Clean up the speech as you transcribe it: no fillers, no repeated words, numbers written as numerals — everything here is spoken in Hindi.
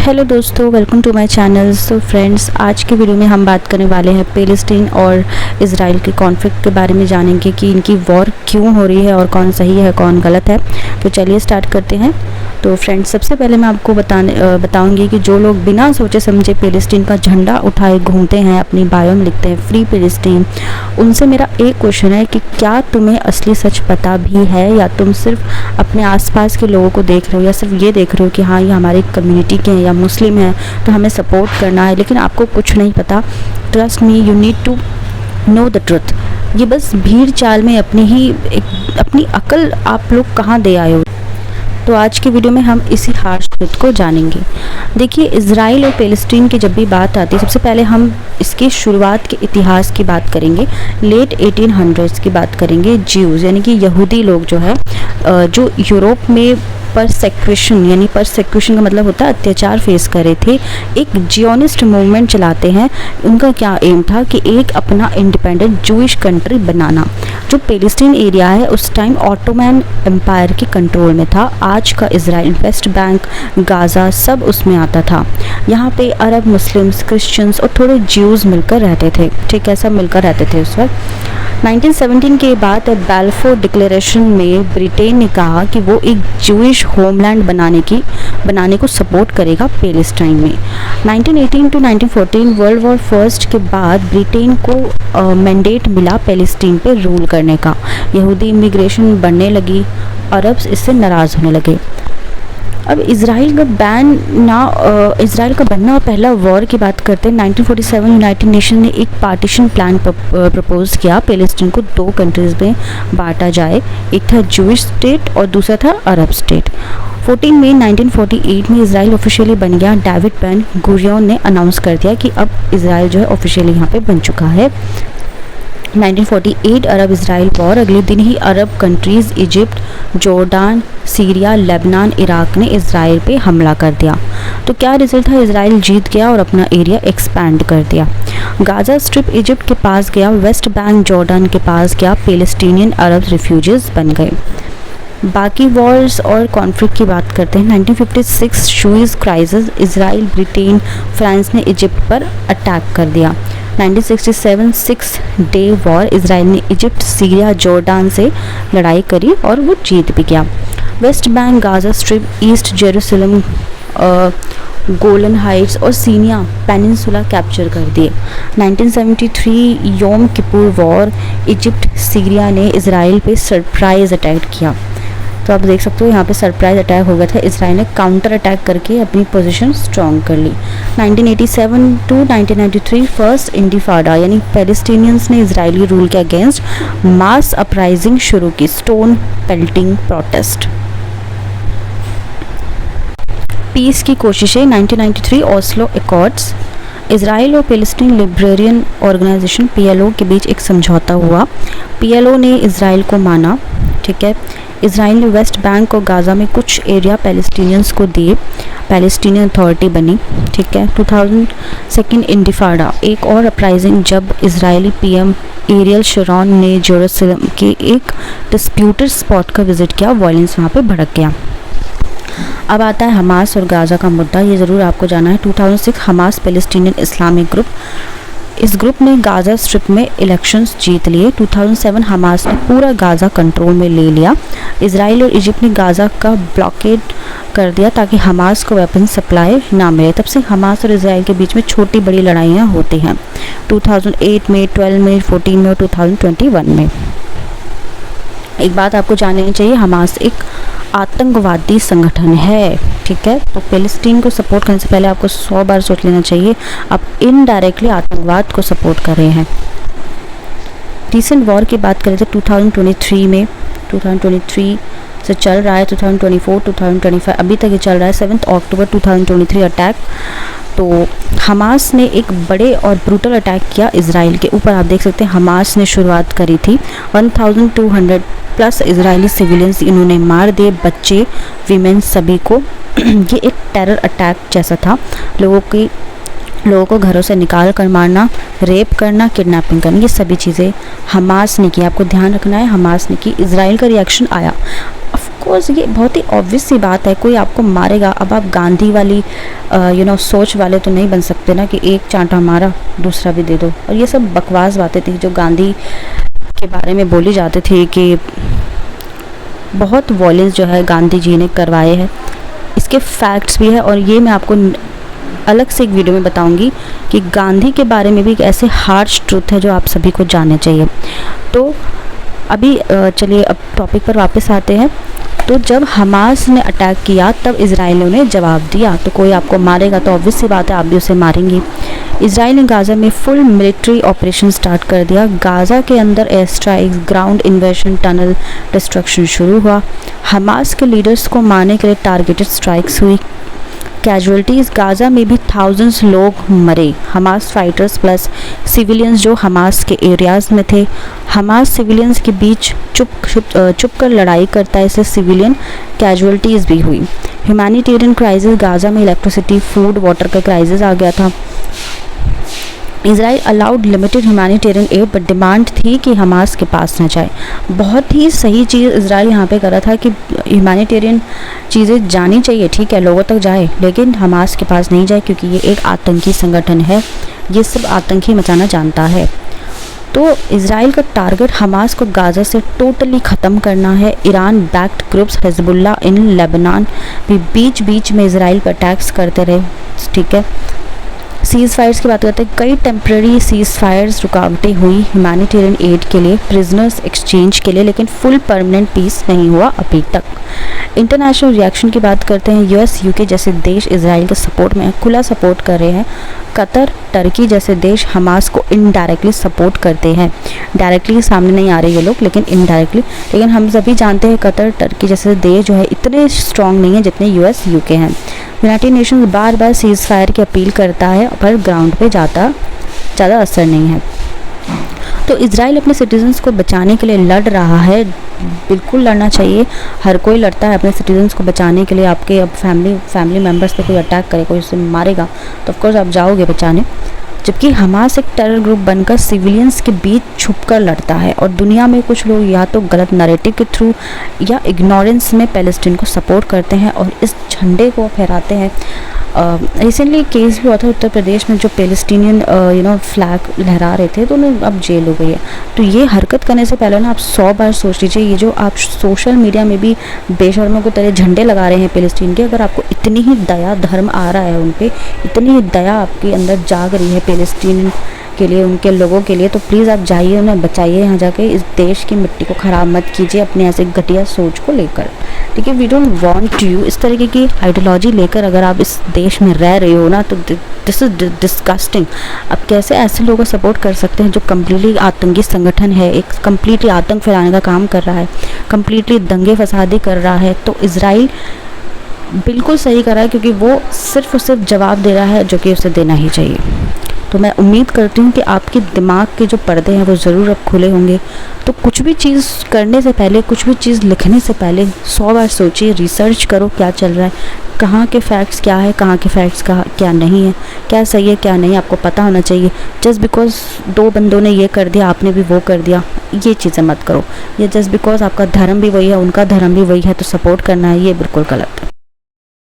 हेलो दोस्तों, वेलकम टू माय चैनल। तो फ्रेंड्स, आज के वीडियो में हम बात करने वाले हैं पैलेस्टीन और इज़राइल के कॉन्फ्लिक्ट के बारे में। जानेंगे कि इनकी वॉर क्यों हो रही है और कौन सही है कौन गलत है। तो चलिए स्टार्ट करते हैं। तो फ्रेंड्स, सबसे पहले मैं आपको बताऊंगी कि जो लोग बिना सोचे समझे पैलेस्टीन का झंडा उठाए घूमते हैं, अपनी बायो में लिखते हैं फ्री पैलेस्टीन, उनसे मेरा एक क्वेश्चन है कि क्या तुम्हें असली सच पता भी है, या तुम सिर्फ अपने आसपास के लोगों को देख रहे हो, या सिर्फ ये देख रहे हो कि हाँ ये हमारी कम्युनिटी के हैं या मुस्लिम हैं तो हमें सपोर्ट करना है, लेकिन आपको कुछ नहीं पता। Trust me, you need to know the truth. ये बस भीड़ चाल में अपनी अकल आप लोग कहाँ दे आए हो। तो आज की वीडियो में हम इसी हार्श ट्रुथ को जानेंगे। देखिए, इज़राइल और पैलेस्टीन की जब भी बात आती है, सबसे पहले हम इसकी शुरुआत के इतिहास की बात करेंगे। लेट 1800s की बात करेंगे। ज्यूज़ यानी कि यहूदी लोग जो है, जो यूरोप में परसेक्यूशन का मतलब होता है अत्याचार फेस कर रहे थे, एक जियोनिस्ट मूवमेंट चलाते हैं। उनका क्या एम था कि एक अपना इंडिपेंडेंट जूइश कंट्री बनाना। जो पैलेस्टीन एरिया है उस टाइम ऑटोमन एम्पायर के कंट्रोल में था। आज का इज़राइल, वेस्ट बैंक, गाज़ा सब उसमें आता था। यहाँ पे अरब, मुस्लिम्स, क्रिश्चियंस और थोड़े ज्यूज़ मिलकर रहते थे। ठीक है, सब मिलकर रहते थे उस वक्त। 1917 के बाद बैल्फोर डिक्लेरेशन में ब्रिटेन ने कहा कि वो एक जूइश होमलैंड बनाने को सपोर्ट करेगा पैलेस्टाइन में। 1918 टू 1914 वर्ल्ड वॉर फर्स्ट के बाद ब्रिटेन को मैंडेट मिला पैलेस्टीन पे रूल करने का। यहूदी इमिग्रेशन बढ़ने लगी, अरब्स इससे नाराज़ होने लगे। अब इज़राइल का बनना और पहला वॉर की बात करते हैं। 1947 यूनाइटेड नेशन ने एक पार्टीशन प्लान प्रपोज किया। पैलेस्टीन को दो कंट्रीज़ में बांटा जाए, एक था जूइश स्टेट और दूसरा था अरब स्टेट। 14 मई 1948 में इज़राइल ऑफिशियली बन गया। डेविड बेन गुरियन ने अनाउंस कर दिया कि अब इज़राइल जो है ऑफिशियली यहाँ पे बन चुका है। 1948 अरब इज़राइल वॉर। अगले दिन ही Arab countries Egypt, Jordan, Syria, Lebanon, Iraq ने इज़राइल पे हमला कर दिया। तो क्या रिजल्ट था? इज़राइल जीत गया और अपना एरिया एक्सपैंड कर दिया। गाज़ा स्ट्रिप इजिप्ट के पास गया, वेस्ट बैंक जॉर्डान के पास गया, पैलेस्टीनियन अरब रिफ्यूजीज बन गए। बाकी वॉर्स और कॉन्फ्लिक्ट की बात करते हैं। 1956 Suez crisis, Israel, Britain, France ने इजिप्ट पर अटैक कर दिया। 1967 सिक्स डे वॉर, इज़राइल ने इजिप्ट, सीरिया, जॉर्डान से लड़ाई करी और वो जीत भी गया। West Bank, Gaza strip, east Jerusalem, Golan Heights और सीनिया पेनिनसुला कैप्चर कर दिए। 1973 योम किपुर वॉर, इजिप्ट, सीरिया ने इज़राइल पे सरप्राइज़ अटैक किया। तो आप देख सकते हो यहाँ पे सरप्राइज अटैक हो गया था। इज़राइल ने काउंटर अटैक करके अपनी पोजीशन स्ट्रॉन्ग कर ली। 1987 टू 1993 फर्स्ट इंडिफाडा, यानी पैलेस्टीनियंस ने इजरायली रूल के अगेंस्ट मास अपराइजिंग शुरू की, स्टोन पेल्टिंग प्रोटेस्ट। पीस की कोशिशें। 1993 ओस्लो एकॉर्ड्स, इज़राइल और पैलेस्टीन लिबरेशन ऑर्गेनाइजेशन PLO के बीच एक समझौता हुआ। PLO ने इज़राइल को माना। ठीक है, इज़राइल ने वेस्ट बैंक और गाज़ा में कुछ एरिया पैलेस्टीनियंस को दिए, पैलेस्टीनियन अथॉरिटी बनी। ठीक है, 2000 सेकेंड इंडिफाडा, एक और अपराइजिंग जब इज़राइली PM एरियल शरोन ने जेरूसलम के एक डिस्प्यूटेड स्पॉट का विजिट किया, वायलेंस वहाँ पे भड़क गया। अब आता है हमास और गाज़ा का मुद्दा, ये ज़रूर आपको जाना है। 2006 हमास पैलेस्टीनियन इस्लामिक ग्रुप, इस ग्रुप ने गाज़ा स्ट्रिप में इलेक्शंस जीत लिए। 2007 हमास ने पूरा गाज़ा कंट्रोल में ले लिया। इज़राइल और इजिप्ट ने गाज़ा का ब्लॉकेड कर दिया ताकि हमास को वेपन सप्लाई ना मिले। तब से हमास और इज़राइल के बीच में छोटी बड़ी लड़ाइयाँ होती हैं, 2008 में, 12 में, 14 में और 2021 में। एक बात आपको जाननी चाहिए, हमास एक आतंकवादी संगठन है। ठीक है, तो पैलेस्टीन को सपोर्ट करने से पहले आपको 100 बार सोच लेना चाहिए, आप इनडायरेक्टली आतंकवाद को सपोर्ट कर रहे हैं। रिसेंट वॉर की बात करें तो 2023 में, 2023 से चल रहा है, 2024, 2025 अभी तक ये चल रहा है। 7 अक्टूबर 2023 अटैक। तो हमास ने एक बड़े और ब्रूटल अटैक किया इज़राइल के ऊपर। आप देख सकते हैं हमास ने शुरुआत करी थी। 1200 प्लस इज़राइली सिविलियंस इन्होंने मार दिए, बच्चे, वीमेन, सभी को। ये एक टेरर अटैक जैसा था। लोगों को घरों से निकाल कर मारना, रेप करना, किडनैपिंग करना, ये सभी चीज़ें हमास ने की। आपको ध्यान रखना है, हमास ने की। इज़राइल का रिएक्शन आया। बिकॉज ये बहुत ही ऑब्वियस सी बात है, कोई आपको मारेगा, अब आप गांधी वाली सोच वाले तो नहीं बन सकते ना कि एक चांटा मारा दूसरा भी दे दो। और ये सब बकवास बातें थी जो गांधी के बारे में बोली जाती थी कि बहुत वॉयलेंस जो है गांधी जी ने करवाए हैं। इसके फैक्ट्स भी है और ये मैं आपको अलग से एक वीडियो में बताऊंगी कि गांधी के बारे में भी एक ऐसे हार्श ट्रूथ है जो आप सभी को जानना चाहिए। तो अभी चलिए अब टॉपिक पर वापस आते हैं। तो जब हमास ने अटैक किया तब इजराइलियों ने जवाब दिया। तो कोई आपको मारेगा तो ऑब्वियस सी बात है आप भी उसे मारेंगे। इजराइल ने गाज़ा में फुल मिलिट्री ऑपरेशन स्टार्ट कर दिया। गाज़ा के अंदर air strikes, ground इन्वेशन, tunnel destruction शुरू हुआ। हमास के लीडर्स को मारने के लिए टारगेटेड स्ट्राइक्स हुई। कैजुअलिटीज़, गाज़ा में भी थाउजेंड्स लोग मरे। हमास फाइटर्स प्लस सिविलियंस जो हमास के एरियाज़ में थे। हमास सिविलियंस के बीच चुप कर लड़ाई करता है, इसलिए सिविलियन कैजुअलिटीज़ भी हुई। ह्यूमैनिटेरियन क्राइसिस, गाज़ा में इलेक्ट्रिसिटी, फूड, वाटर का क्राइसिस आ गया था। Israel allowed limited humanitarian add but demand थी कि हमास के पास न जाए। बहुत ही सही चीज़ इजराइल यहाँ पे कर रहा था कि ह्यूमैनिटेरियन चीज़ें जानी चाहिए, ठीक है, लोगों तक जाए, लेकिन हमास के पास नहीं जाए क्योंकि ये एक आतंकी संगठन है, ये सब आतंकी मचाना जानता है। तो इजराइल का टारगेट हमास को गाज़ा से टोटली ख़त्म करना है। ईरान बैक्ड ग्रुप्स हिजबुल्ला इन लेबनान भी बीच बीच में इजराइल पर अटैक्स करते रहे, ठीक है। सीज़ फायर्स की बात करते हैं, कई टेम्प्रेरी सीज़ फायर्स रुकावटें हुई ह्यूमैनिटेरियन एड के लिए, प्रिजनर्स एक्सचेंज के लिए, लेकिन फुल परमानेंट पीस नहीं हुआ अभी तक। इंटरनेशनल रिएक्शन की बात करते हैं, यूएस, यूके जैसे देश इजराइल के सपोर्ट में खुला सपोर्ट कर रहे हैं। कतर, टर्की जैसे देश हमास को इनडायरेक्टली सपोर्ट करते हैं। डायरेक्टली सामने नहीं आ रहे ये लोग, लेकिन इनडायरेक्टली। लेकिन हम सभी जानते हैं कतर, टर्की जैसे देश जो है इतने स्ट्रॉन्ग नहीं है जितने यूएस, यूके हैं। यूनाइटेड नेशंस बार बार सीज़ फायर की अपील करता है पर ग्राउंड पे ज़्यादा असर नहीं है। तो इजराइल अपने सिटीजन्स को बचाने के लिए लड़ रहा है, बिल्कुल लड़ना चाहिए, हर कोई लड़ता है अपने सिटीजन्स को बचाने के लिए। आपके अब फैमिली मेम्बर्स पे कोई अटैक करे, कोई उसे मारेगा तो ऑफकोर्स आप जाओगे बचाने। जबकि हमास एक टेरर ग्रुप बनकर सिविलियंस के बीच छुपकर लड़ता है और दुनिया में कुछ लोग या तो गलत नैरेटिव के थ्रू या इग्नोरेंस में पैलेस्टीन को सपोर्ट करते हैं और इस झंडे को फहराते हैं। रिसेंटली केस भी हुआ था उत्तर प्रदेश में, जो पैलेस्टीनियन फ्लैग लहरा रहे थे तो उन्हें अब जेल हो गई है। तो ये हरकत करने से पहले ना आप 100 बार सोच लीजिए। ये जो आप सोशल मीडिया में भी बेशर्मों की तरह झंडे लगा रहे हैं पैलेस्टीन के, अगर आपको इतनी ही दया धर्म आ रहा है उन पर, इतनी ही दया आपके अंदर जाग रही है पैलेस्टीन के लिए, उनके लोगों के लिए, तो प्लीज़ आप जाइए, उन्हें बचाइए। यहाँ जाके इस देश की मिट्टी को ख़राब मत कीजिए अपने ऐसे घटिया सोच को लेकर, ठीक है। वी डोंट वांट यू इस तरीके की आइडियोलॉजी लेकर अगर आप इस देश में रह रहे हो ना, तो दिस इज़ डिस्गस्टिंग। आप कैसे ऐसे लोगों को सपोर्ट कर सकते हैं जो कम्प्लीटली आतंकी संगठन है, एक कम्प्लीटली आतंक फैलाने का काम कर रहा है, कम्प्लीटली दंगे फसादी कर रहा है। तो इजराइल बिल्कुल सही कर रहा है क्योंकि वो सिर्फ और सिर्फ जवाब दे रहा है जो कि उसे देना ही चाहिए। तो मैं उम्मीद करती हूँ कि आपके दिमाग के जो पर्दे हैं वो ज़रूर अब खुले होंगे। तो कुछ भी चीज़ करने से पहले, कुछ भी चीज़ लिखने से पहले 100 बार सोचिए, रिसर्च करो क्या चल रहा है, कहाँ के फैक्ट्स क्या है, कहाँ के फैक्ट्स क्या नहीं है, क्या सही है क्या नहीं, आपको पता होना चाहिए। जस्ट बिकॉज 2 बंदों ने ये कर दिया आपने भी वो कर दिया, ये चीज़ें मत करो। या जस्ट बिकॉज आपका धर्म भी वही है, उनका धर्म भी वही है तो सपोर्ट करना है, ये बिल्कुल गलत है।